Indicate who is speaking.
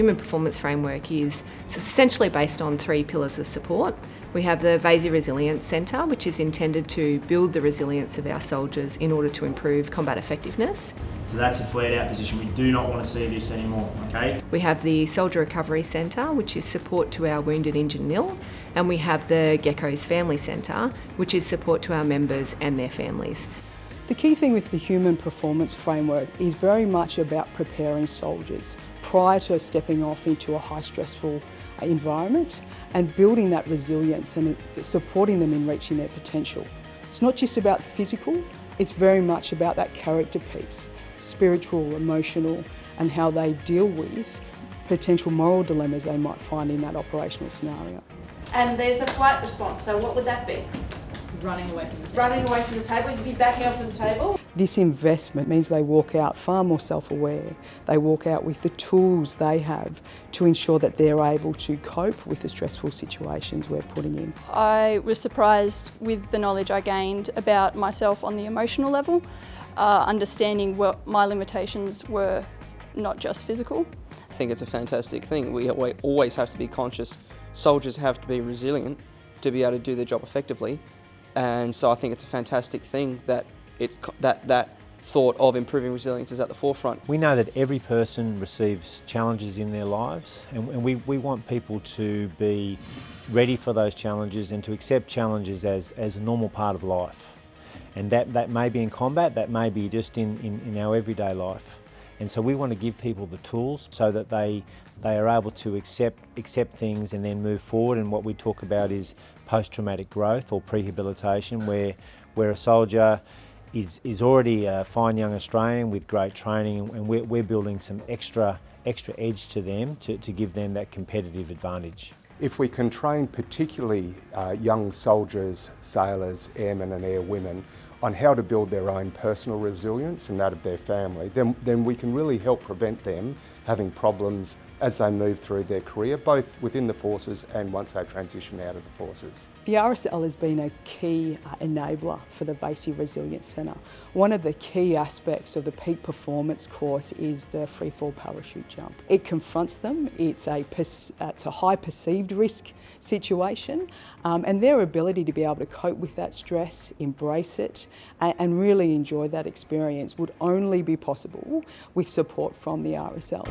Speaker 1: human performance framework is essentially based on 3 pillars of support. We have the VASI Resilience Centre, which is intended to build the resilience of our soldiers in order to improve combat effectiveness.
Speaker 2: So that's a flared out position. We do not want to see this anymore, okay?
Speaker 1: We have the Soldier Recovery Centre, which is support to our wounded, injured and ill. And we have the Gecko's Family Centre, which is support to our members and their families.
Speaker 3: The key thing with the human performance framework is very much about preparing soldiers prior to stepping off into a high stressful environment and building that resilience and supporting them in reaching their potential. It's not just about the physical, it's very much about that character piece, spiritual, emotional, and how they deal with potential moral dilemmas they might find in that operational scenario.
Speaker 4: And there's a flight response, so what would that be?
Speaker 5: Running away from the table.
Speaker 4: Running away from the table, you'd be backing off from the table.
Speaker 3: This investment means they walk out far more self-aware. They walk out with the tools they have to ensure that they're able to cope with the stressful situations we're putting in.
Speaker 6: I was surprised with the knowledge I gained about myself on the emotional level, understanding what my limitations were, not just physical.
Speaker 7: I think it's a fantastic thing. We always have to be conscious. Soldiers have to be resilient to be able to do their job effectively. And so I think it's a fantastic thing that that thought of improving resilience is at the forefront.
Speaker 8: We know that every person receives challenges in their lives, and we want people to be ready for those challenges and to accept challenges as a normal part of life. And that may be in combat, that may be just in our everyday life. And so we want to give people the tools so that they are able to accept things and then move forward. And what we talk about is post-traumatic growth or prehabilitation, where a soldier is already a fine young Australian with great training, and we're building some extra edge to them to give them that competitive advantage.
Speaker 9: If we can train particularly young soldiers, sailors, airmen and airwomen on how to build their own personal resilience and that of their family, then we can really help prevent them having problems as they move through their career, both within the forces and once they transition out of the forces.
Speaker 3: The RSL has been a key enabler for the VASI Resilience Centre. One of the key aspects of the peak performance course is the freefall parachute jump. It confronts them, it's a high perceived risk situation, and their ability to be able to cope with that stress, embrace it, and really enjoy that experience would only be possible with support from the RSL.